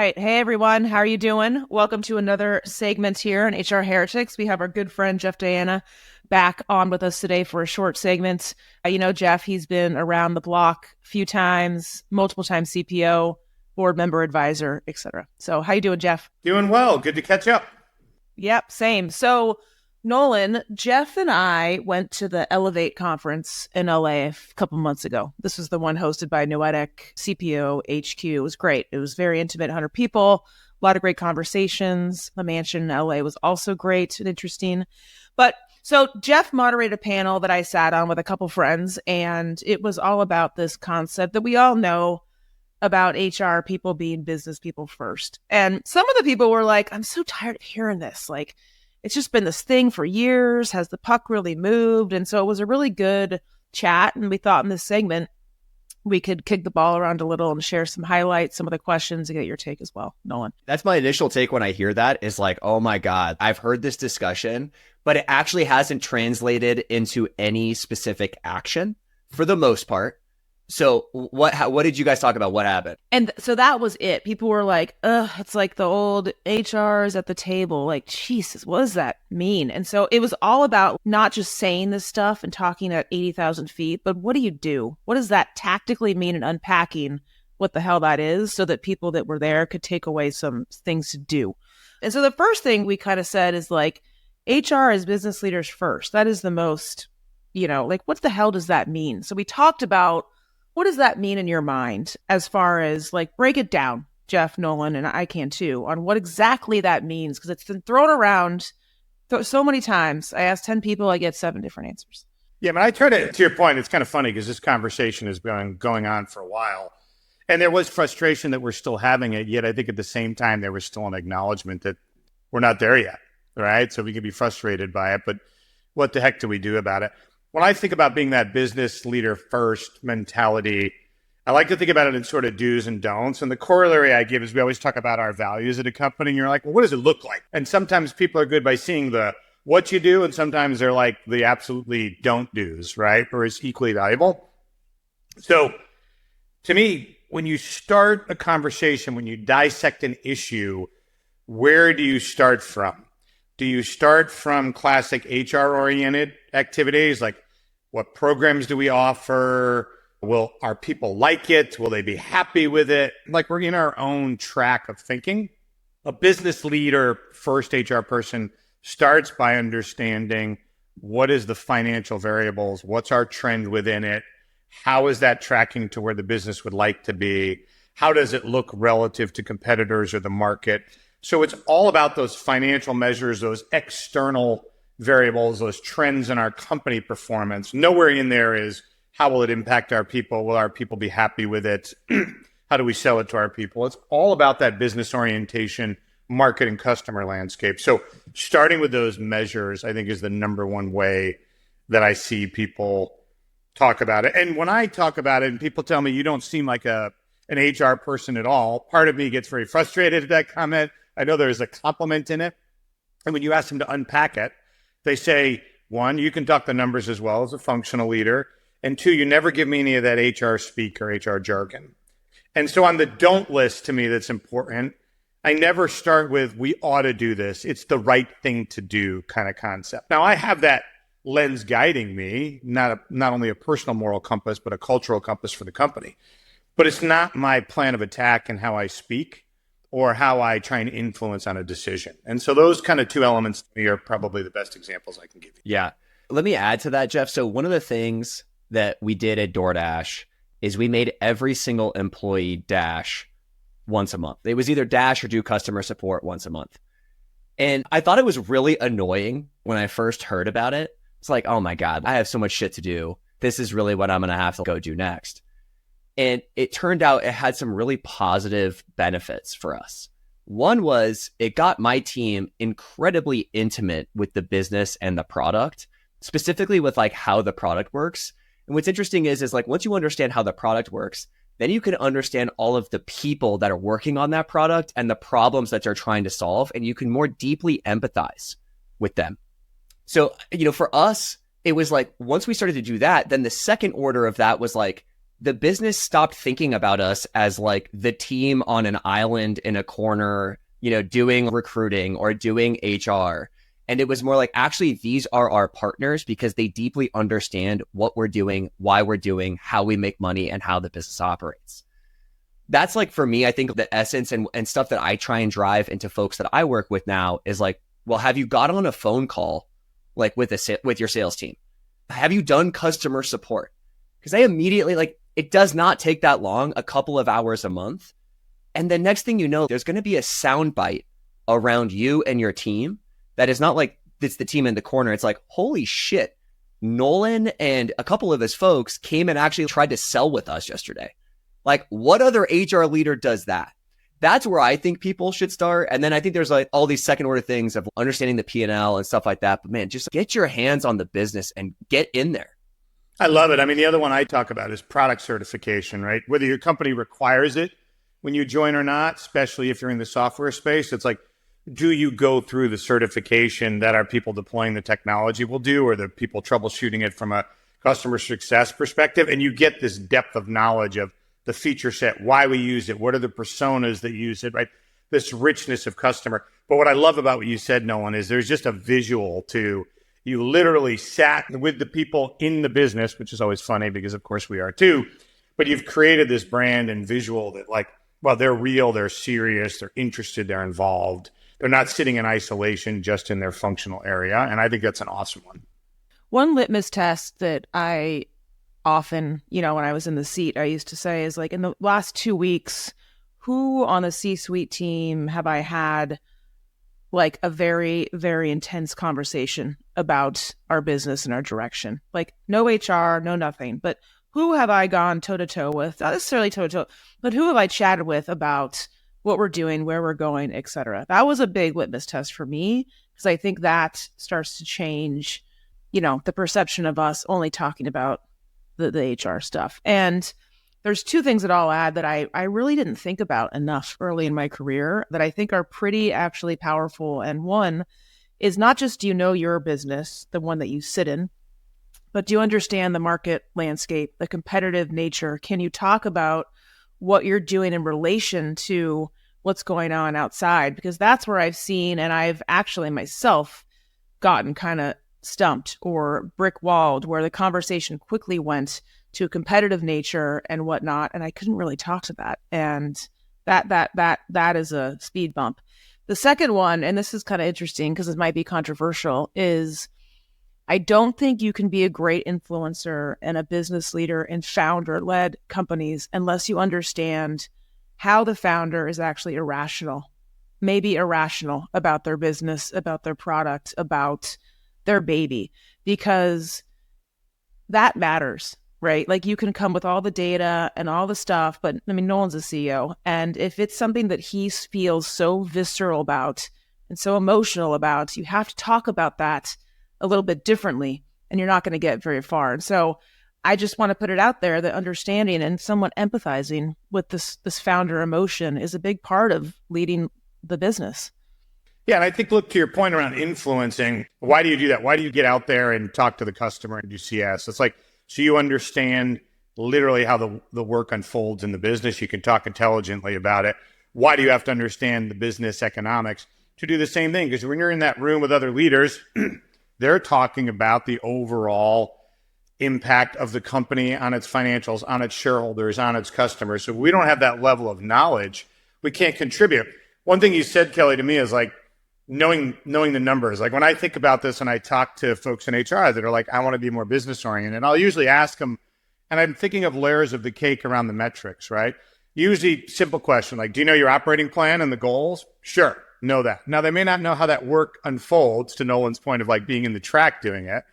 right. Hey, everyone. How are you doing? Welcome to another segment here in HR Heretics. We have our good friend, Jeff Diana, back on with us today for a short segment. Jeff, he's been around the block a few times, multiple times CPO, board member, advisor, etc. So how you doing, Jeff? Doing well. Good to catch up. Yep, same. So Nolan, Jeff and I went to the Elevate conference in LA a couple months ago. This was the one hosted by Noetic, CPO HQ. It was great. It was very intimate, 100 people, a lot of great conversations. The mansion in LA was also great and interesting. But so Jeff moderated a panel that I sat on with a couple friends, and it was all about this concept that we all know about HR people being business people first. And some of the people were like, I'm so tired of hearing this. Like, it's just been this thing for years. Has the puck really moved? And so it was a really good chat. And we thought in this segment, we could kick the ball around a little and share some highlights, some of the questions, and get your take as well, Nolan. That's my initial take when I hear that is like, oh my God, I've heard this discussion, but it actually hasn't translated into any specific action for the most part. So what did you guys talk about? What happened? And so that was it. People were like, it's like the old HRs at the table. Like, Jesus, what does that mean? And so it was all about not just saying this stuff and talking at 80,000 feet, but what do you do? What does that tactically mean, and unpacking what the hell that is so that people that were there could take away some things to do. And so the first thing we kind of said is like, HR is business leaders first. That is the most, like, what the hell does that mean? So we talked about, what does that mean in your mind as far as like, break it down, Jeff, Nolan, and I can too, on what exactly that means, because it's been thrown around so many times. I asked 10 people, I get 7 different answers. Yeah, but I try to your point, it's kind of funny because this conversation has been going on for a while. And there was frustration that we're still having it, yet I think at the same time, there was still an acknowledgement that we're not there yet, right? So we can be frustrated by it, but what the heck do we do about it? When I think about being that business leader first mentality, I like to think about it in sort of do's and don'ts. And the corollary I give is we always talk about our values at a company. And you're like, well, what does it look like? And sometimes people are good by seeing the what you do. And sometimes they're like the absolutely don't do's, right? Or is equally valuable. So to me, when you start a conversation, when you dissect an issue, where do you start from? Do you start from classic HR-oriented activities like what programs do we offer? Will our people like it? Will they be happy with it? Like we're in our own track of thinking. A business leader, first HR person, starts by understanding what is the financial variables? What's our trend within it? How is that tracking to where the business would like to be? How does it look relative to competitors or the market? So it's all about those financial measures, those external variables, those trends in our company performance. Nowhere in there is how will it impact our people? Will our people be happy with it? How do we sell it to our people? It's all about that business orientation, market and customer landscape. So starting with those measures, I think, is the number one way that I see people talk about it. And when I talk about it and people tell me you don't seem like an HR person at all, part of me gets very frustrated at that comment. I know there's a compliment in it. And when you ask them to unpack it, they say, 1, you can talk the numbers as well as a functional leader. And 2, you never give me any of that HR speak or HR jargon. And so on the don't list, to me, that's important. I never start with, we ought to do this. It's the right thing to do kind of concept. Now, I have that lens guiding me, not only a personal moral compass, but a cultural compass for the company. But it's not my plan of attack and how I speak or how I try and influence on a decision. And so those kind of 2 elements to me are probably the best examples I can give you. Yeah. Let me add to that, Jeff. So one of the things that we did at DoorDash is we made every single employee dash once a month. It was either dash or do customer support once a month. And I thought it was really annoying when I first heard about it. It's like, oh my God, I have so much shit to do. This is really what I'm going to have to go do next. And it turned out it had some really positive benefits for us. One was it got my team incredibly intimate with the business and the product, specifically with like how the product works. And what's interesting is like once you understand how the product works, then you can understand all of the people that are working on that product and the problems that they're trying to solve, and you can more deeply empathize with them. So, for us, it was like once we started to do that, then the second order of that was like, the business stopped thinking about us as like the team on an island in a corner, doing recruiting or doing HR. And it was more like, actually, these are our partners because they deeply understand what we're doing, why we're doing, how we make money, and how the business operates. That's like, for me, I think the essence and stuff that I try and drive into folks that I work with now is like, well, have you got on a phone call like with your sales team? Have you done customer support? Because they immediately, like, it does not take that long, a couple of hours a month. And the next thing you know, there's going to be a soundbite around you and your team that is not like it's the team in the corner. It's like, holy shit, Nolan and a couple of his folks came and actually tried to sell with us yesterday. Like, what other HR leader does that? That's where I think people should start. And then I think there's like all these second order things of understanding the P&L and stuff like that. But man, just get your hands on the business and get in there. I love it. I mean, the other one I talk about is product certification, right? Whether your company requires it when you join or not, especially if you're in the software space, it's like, do you go through the certification that our people deploying the technology will do, or the people troubleshooting it from a customer success perspective? And you get this depth of knowledge of the feature set, why we use it, what are the personas that use it, right? This richness of customer. But what I love about what you said, Nolan, is there's just a visual to, you literally sat with the people in the business, which is always funny because of course we are too, but you've created this brand and visual that like, well, they're real, they're serious, they're interested, they're involved. They're not sitting in isolation just in their functional area. And I think that's an awesome one. One litmus test that I often, when I was in the seat, I used to say is like, in the last 2 weeks, who on the C-suite team have I had like a very, very intense conversation about our business and our direction? Like no HR, no nothing, but who have I gone toe to toe with? Not necessarily toe to toe, but who have I chatted with about what we're doing, where we're going, et cetera? That was a big litmus test for me, because I think that starts to change, the perception of us only talking about the HR stuff. And there's two things that I'll add that I really didn't think about enough early in my career that I think are pretty actually powerful. And one is not just, do you know your business, the one that you sit in, but do you understand the market landscape, the competitive nature? Can you talk about what you're doing in relation to what's going on outside? Because that's where I've seen, and I've actually myself gotten kind of stumped or brick walled, where the conversation quickly went to a competitive nature and whatnot, and I couldn't really talk to that. And that is a speed bump. The second one, and this is kind of interesting because it might be controversial, is I don't think you can be a great influencer and a business leader in founder-led companies unless you understand how the founder is actually irrational, maybe irrational about their business, about their product, about their baby, because that matters, right? Like you can come with all the data and all the stuff, but I mean, Nolan's a CEO. And if it's something that he feels so visceral about and so emotional about, you have to talk about that a little bit differently, and you're not going to get very far. And so I just want to put it out there that understanding and somewhat empathizing with this founder emotion is a big part of leading the business. Yeah, and I think, look, to your point around influencing, why do you do that? Why do you get out there and talk to the customer and do CS? It's like, so you understand literally how the work unfolds in the business. You can talk intelligently about it. Why do you have to understand the business economics to do the same thing? Because when you're in that room with other leaders, they're talking about the overall impact of the company on its financials, on its shareholders, on its customers. So if we don't have that level of knowledge, we can't contribute. One thing you said, Kelli, to me is like knowing the numbers. Like when I think about this and I talk to folks in HR that are like, I want to be more business oriented, I'll usually ask them, and I'm thinking of layers of the cake around the metrics, right? Usually simple question, like, do you know your operating plan and the goals? Sure, know that. Now they may not know how that work unfolds, to Nolan's point of like being in the track doing it.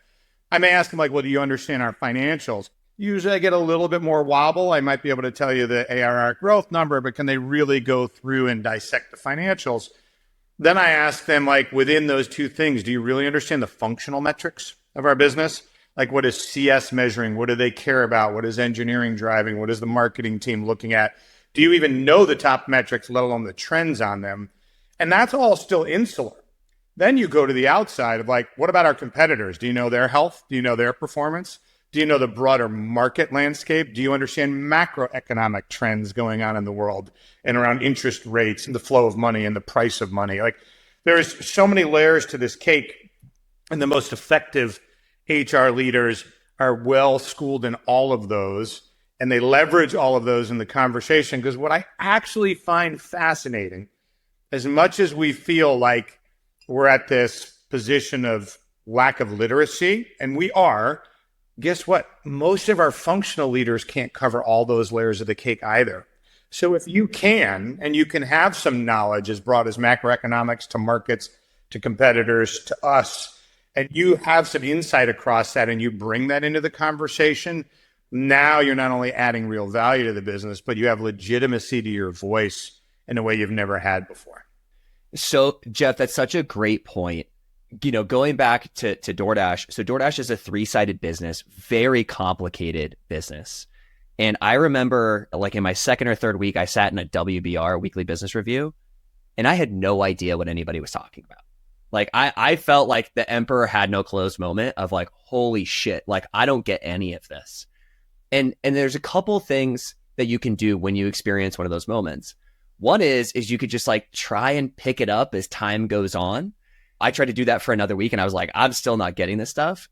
I may ask them like, well, do you understand our financials? Usually I get a little bit more wobble. I might be able to tell you the ARR growth number, but can they really go through and dissect the financials? Then I ask them, like, within those two things, do you really understand the functional metrics of our business? Like, what is CS measuring? What do they care about? What is engineering driving? What is the marketing team looking at? Do you even know the top metrics, let alone the trends on them? And that's all still insular. Then you go to the outside of like, what about our competitors? Do you know their health? Do you know their performance? Do you know the broader market landscape? Do you understand macroeconomic trends going on in the world and around interest rates and the flow of money and the price of money? Like, there's so many layers to this cake, and the most effective HR leaders are well schooled in all of those, and they leverage all of those in the conversation. Because what I actually find fascinating, as much as we feel like we're at this position of lack of literacy, and we are, guess what? Most of our functional leaders can't cover all those layers of the cake either. So if you can, and you can have some knowledge as broad as macroeconomics to markets, to competitors, to us, and you have some insight across that and you bring that into the conversation, now you're not only adding real value to the business, but you have legitimacy to your voice in a way you've never had before. So, Jeff, that's such a great point. Going back to DoorDash. So DoorDash is a 3-sided business, very complicated business. And I remember like in my second or third week, I sat in a WBR, weekly business review, and I had no idea what anybody was talking about. Like I felt like the emperor had no clothes moment of like, holy shit, like I don't get any of this. And there's a couple things that you can do when you experience one of those moments. One is you could just like try and pick it up as time goes on. I tried to do that for another week and I was like, I'm still not getting this stuff.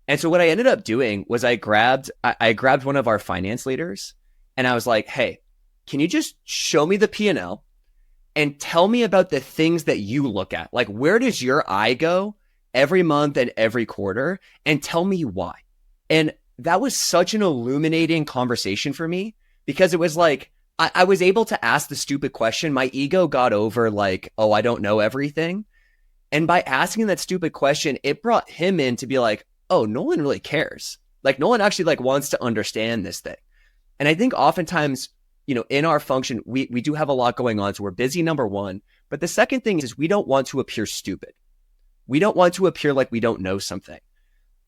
And so what I ended up doing was I grabbed one of our finance leaders and I was like, hey, can you just show me the P&L and tell me about the things that you look at? Like, where does your eye go every month and every quarter? And tell me why. And that was such an illuminating conversation for me because it was like, I was able to ask the stupid question. My ego got over like, oh, I don't know everything. And by asking that stupid question, it brought him in to be like, oh, Nolan really cares. Like Nolan actually like wants to understand this thing. And I think oftentimes, in our function, we do have a lot going on. So we're busy, number one. But the second thing is we don't want to appear stupid. We don't want to appear like we don't know something.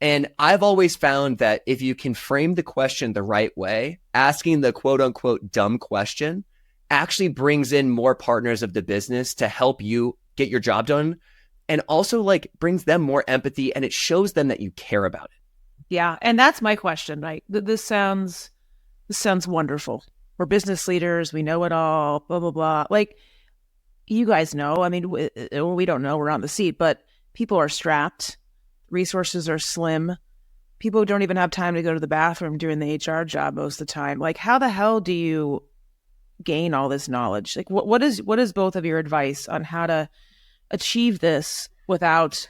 And I've always found that if you can frame the question the right way, asking the quote unquote dumb question actually brings in more partners of the business to help you get your job done. And also like brings them more empathy and it shows them that you care about it. Yeah. And that's my question, right? This sounds wonderful. We're business leaders. We know it all, blah, blah, blah. Like you guys know, I mean, we don't know, we're on the seat, but people are strapped. Resources are slim. People don't even have time to go to the bathroom doing the HR job most of the time. Like how the hell do you gain all this knowledge? Like what is both of your advice on how to achieve this without,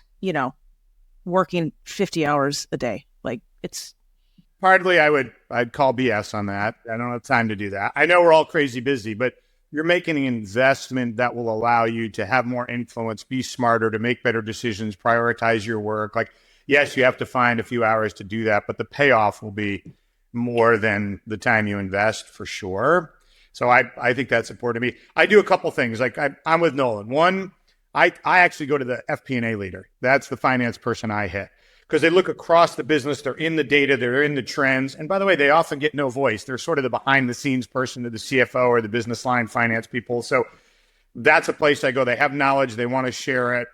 working 50 hours a day? Like it's Partly I'd call BS on that. I don't have time to do that. I know we're all crazy busy, but you're making an investment that will allow you to have more influence, be smarter, to make better decisions, prioritize your work. Like, yes, you have to find a few hours to do that, but the payoff will be more than the time you invest for sure. So I think that's important to me. I do a couple things. Like I'm with Nolan. One, I actually go to the FP&A leader. That's the finance person I hit. Because they look across the business, they're in the data, they're in the trends. And by the way, they often get no voice. They're sort of the behind the scenes person to the CFO or the business line finance people. So that's a place I go. They have knowledge, they want to share it.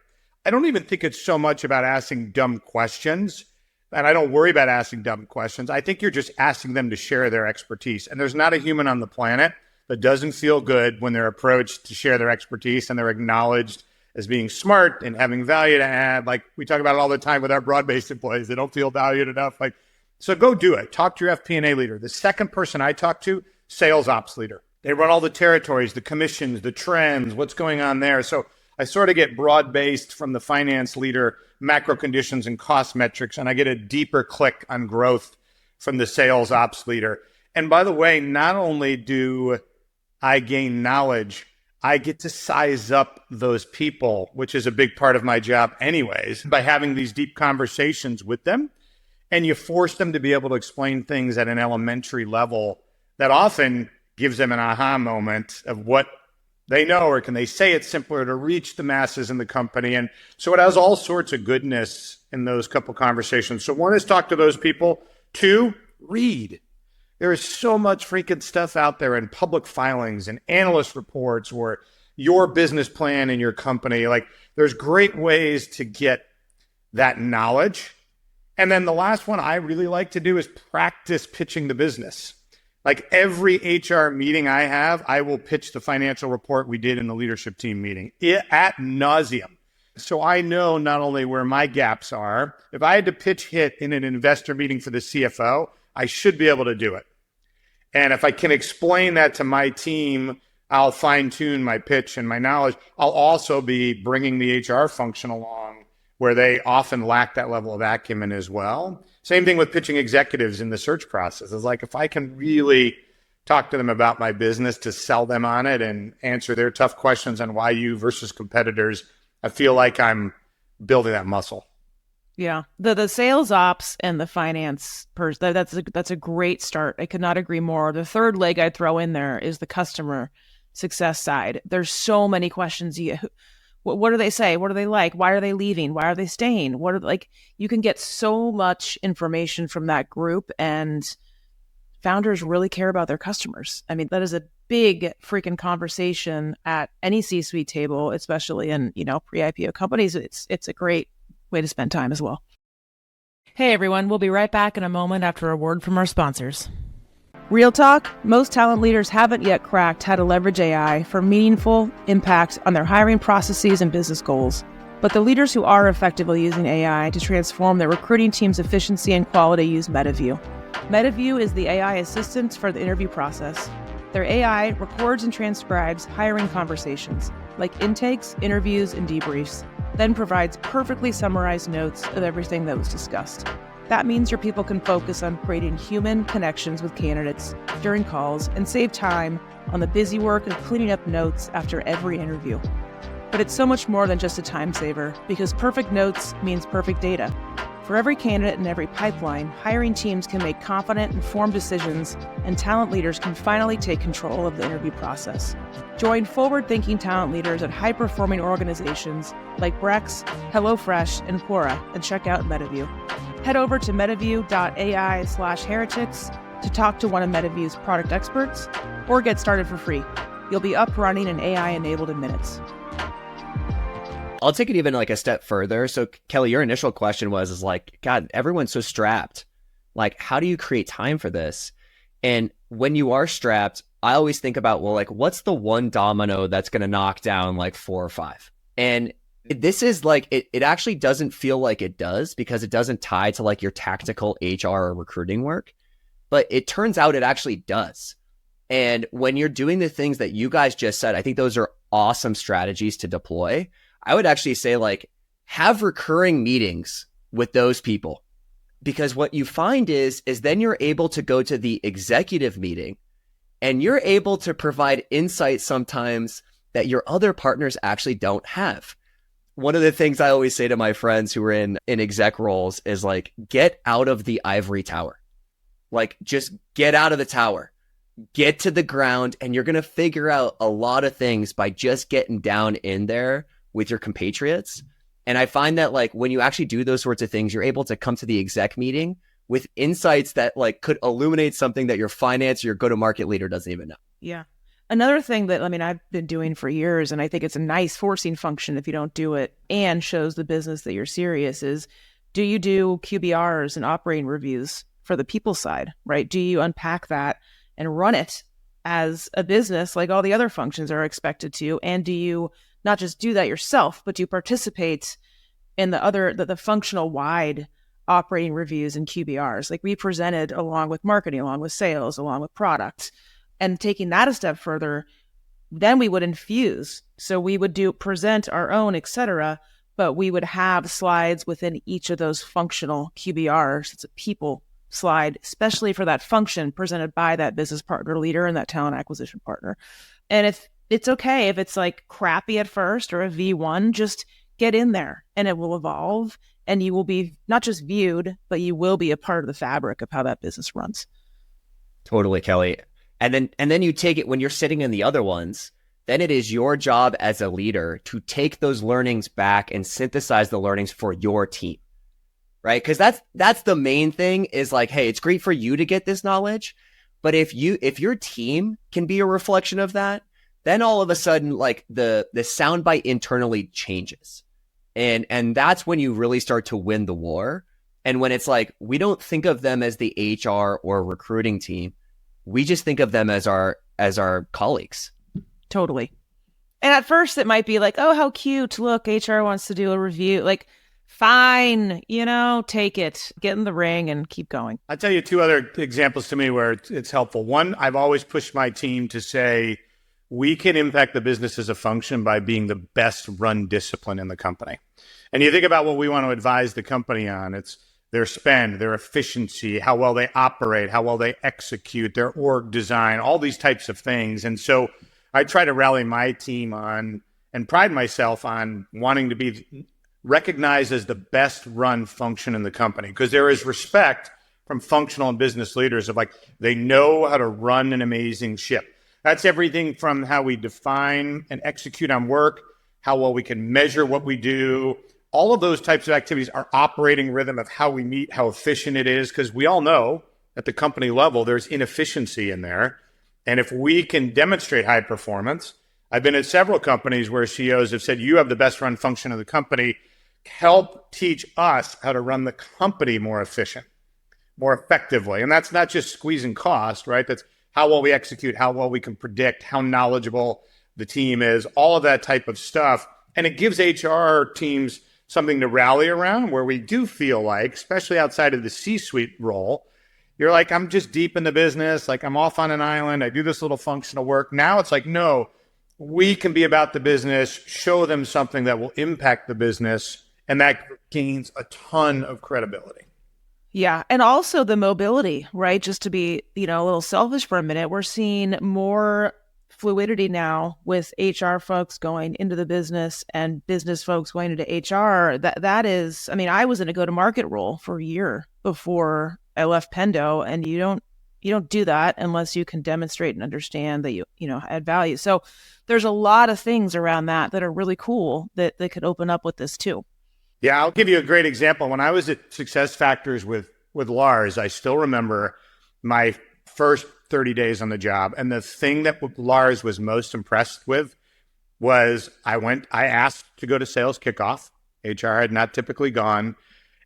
I don't even think it's so much about asking dumb questions. And I don't worry about asking dumb questions. I think you're just asking them to share their expertise. And there's not a human on the planet that doesn't feel good when they're approached to share their expertise and they're acknowledged as being smart and having value to add. Like we talk about it all the time with our broad-based employees. They don't feel valued enough. Like, so go do it. Talk to your FP&A leader. The second person I talk to, sales ops leader. They run all the territories, the commissions, the trends, what's going on there. So I sort of get broad-based from the finance leader, macro conditions and cost metrics, and I get a deeper click on growth from the sales ops leader. And by the way, not only do I gain knowledge, I get to size up those people, which is a big part of my job anyways, by having these deep conversations with them. And you force them to be able to explain things at an elementary level that often gives them an aha moment of what they know, or can they say it simpler to reach the masses in the company. And so it has all sorts of goodness in those couple conversations. So one is talk to those people. Two, read. There is so much freaking stuff out there in public filings and analyst reports or your business plan in your company. Like there's great ways to get that knowledge And then the last one I really like to do is practice pitching the business. Like every HR meeting I have, I will pitch the financial report we did in the leadership team meeting ad nauseum. So I know not only where my gaps are, if I had to pitch hit in an investor meeting for the CFO, I should be able to do it. And if I can explain that to my team, I'll fine tune my pitch and my knowledge. I'll also be bringing the HR function along where they often lack that level of acumen as well. Same thing with pitching executives in the search process. It's like if I can really talk to them about my business to sell them on it and answer their tough questions on why you versus competitors, I feel like I'm building that muscle. Yeah. The sales ops and the finance person, that's a great start. I could not agree more. The third leg I'd throw in there is the customer success side. There's so many questions. What do they say? What are they like? Why are they leaving? Why are they staying? You can get so much information from that group, and founders really care about their customers. I mean, that is a big freaking conversation at any C-suite table, especially in, pre-IPO companies. It's a great way to spend time as well. Hey everyone, we'll be right back in a moment after a word from our sponsors. Real talk, most talent leaders haven't yet cracked how to leverage AI for meaningful impact on their hiring processes and business goals. But the leaders who are effectively using AI to transform their recruiting team's efficiency and quality use Metaview. Metaview is the AI assistant for the interview process. Their AI records and transcribes hiring conversations, like intakes, interviews, and debriefs, then provides perfectly summarized notes of everything that was discussed. That means your people can focus on creating human connections with candidates during calls and save time on the busy work of cleaning up notes after every interview. But it's so much more than just a time saver, because perfect notes means perfect data. For every candidate and every pipeline, hiring teams can make confident, informed decisions, and talent leaders can finally take control of the interview process. Join forward-thinking talent leaders at high-performing organizations like Brex, HelloFresh, and Quora, and check out Metaview. Head over to metaview.ai/heretics to talk to one of Metaview's product experts, or get started for free. You'll be up, running, and AI-enabled in minutes. I'll take it even like a step further. So Kelli, your initial question was like, God, everyone's so strapped. Like, how do you create time for this? And when you are strapped, I always think about, well, like, what's the one domino that's going to knock down like 4 or 5? And this is like, it actually doesn't feel like it does, because it doesn't tie to like your tactical HR or recruiting work, but it turns out it actually does. And when you're doing the things that you guys just said, I think those are awesome strategies to deploy. I would actually say, like, have recurring meetings with those people, because what you find is then you're able to go to the executive meeting and you're able to provide insights sometimes that your other partners actually don't have. One of the things I always say to my friends who are in exec roles is like, get out of the ivory tower. Like, just get out of the tower, get to the ground, and you're going to figure out a lot of things by just getting down in there with your compatriots. And I find that like when you actually do those sorts of things, you're able to come to the exec meeting with insights that like could illuminate something that your finance or your go-to-market leader doesn't even know. Yeah. Another thing that, I've been doing for years, and I think it's a nice forcing function if you don't do it and shows the business that you're serious, is do you do QBRs and operating reviews for the people side, right? Do you unpack that and run it as a business like all the other functions are expected to? And do you not just do that yourself, but do you participate in the functional wide operating reviews and QBRs? Like we presented along with marketing, along with sales, along with product. And taking that a step further, then we would infuse. So we would present our own, et cetera, but we would have slides within each of those functional QBRs. It's a people slide, especially for that function presented by that business partner leader and that talent acquisition partner. And if it's okay if it's like crappy at first or a V1, just get in there and it will evolve, and you will be not just viewed, but you will be a part of the fabric of how that business runs. Totally, Kelli. And then you take it when you're sitting in the other ones, then it is your job as a leader to take those learnings back and synthesize the learnings for your team, right? Because that's the main thing is like, hey, it's great for you to get this knowledge, but if your team can be a reflection of that, then all of a sudden, like the soundbite internally changes. And that's when you really start to win the war. And when it's like, we don't think of them as the HR or recruiting team, we just think of them as our colleagues. Totally. And at first it might be like, oh, how cute. Look, HR wants to do a review. Like, fine, take it, get in the ring and keep going. I'll tell you two other examples to me where it's helpful. One, I've always pushed my team to say, we can impact the business as a function by being the best run discipline in the company. And you think about what we want to advise the company on. It's their spend, their efficiency, how well they operate, how well they execute, their org design, all these types of things. And so I try to rally my team on and pride myself on wanting to be recognized as the best run function in the company, because there is respect from functional and business leaders of like, they know how to run an amazing ship. That's everything from how we define and execute on work, how well we can measure what we do. All of those types of activities are operating rhythm of how we meet, how efficient it is, because we all know at the company level, there's inefficiency in there. And if we can demonstrate high performance, I've been at several companies where CEOs have said, you have the best run function of the company, help teach us how to run the company more efficient, more effectively. And that's not just squeezing cost, right? That's how well we execute, how well we can predict, how knowledgeable the team is, all of that type of stuff. And it gives HR teams something to rally around where we do feel like, especially outside of the C-suite role, you're like, I'm just deep in the business. Like I'm off on an island. I do this little functional work. Now it's like, no, we can be about the business, show them something that will impact the business. And that gains a ton of credibility. Yeah. And also the mobility, right? Just to be, a little selfish for a minute, we're seeing more fluidity now with HR folks going into the business and business folks going into HR. That is, I was in a go-to-market role for a year before I left Pendo, and you don't do that unless you can demonstrate and understand that you add value. So there's a lot of things around that are really cool that could open up with this too. Yeah, I'll give you a great example. When I was at Success Factors with Lars, I still remember my first 30 days on the job. And the thing that Lars was most impressed with was I asked to go to sales kickoff. HR had not typically gone.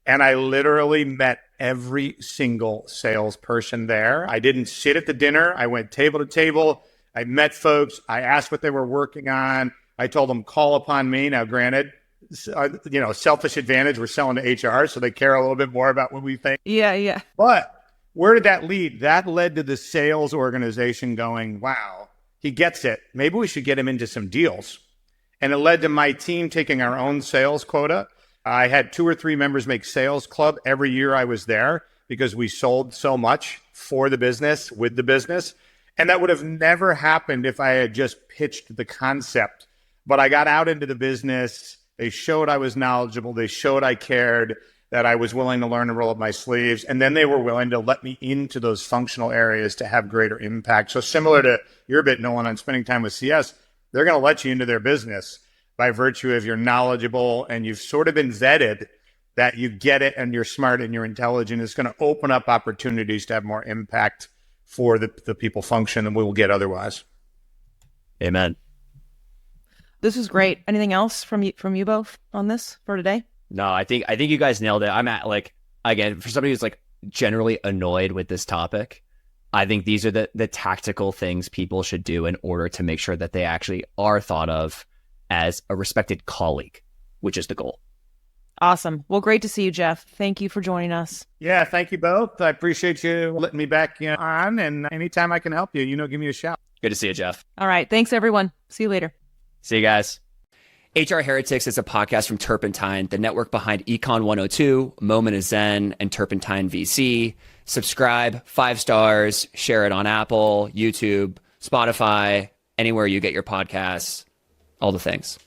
And I literally met every single salesperson there. I didn't sit at the dinner. I went table to table. I met folks. I asked what they were working on. I told them, call upon me. Now, granted, selfish advantage, we're selling to HR, so they care a little bit more about what we think. Yeah. But where did that lead? That led to the sales organization going, wow, he gets it. Maybe we should get him into some deals. And it led to my team taking our own sales quota. I had 2 or 3 members make sales club every year I was there because we sold so much for the business, with the business. And that would have never happened if I had just pitched the concept. But I got out into the business. They showed I was knowledgeable. They showed I cared, that I was willing to learn and roll up my sleeves. And then they were willing to let me into those functional areas to have greater impact. So similar to your bit, Nolan, on spending time with CS, they're going to let you into their business by virtue of you're knowledgeable and you've sort of been vetted that you get it and you're smart and you're intelligent. It's going to open up opportunities to have more impact for the people function than we will get otherwise. Amen. This is great. Anything else from you both on this for today? No, I think you guys nailed it. I'm at again, for somebody who's generally annoyed with this topic, I think these are the tactical things people should do in order to make sure that they actually are thought of as a respected colleague, which is the goal. Awesome. Well, great to see you, Jeff. Thank you for joining us. Yeah, thank you both. I appreciate you letting me back on, and anytime I can help you, give me a shout. Good to see you, Jeff. All right. Thanks, everyone. See you later. See you guys. HR Heretics is a podcast from Turpentine, the network behind Econ 102, Moment of Zen, and Turpentine VC. Subscribe, 5 stars, share it on Apple, YouTube, Spotify, anywhere you get your podcasts, all the things.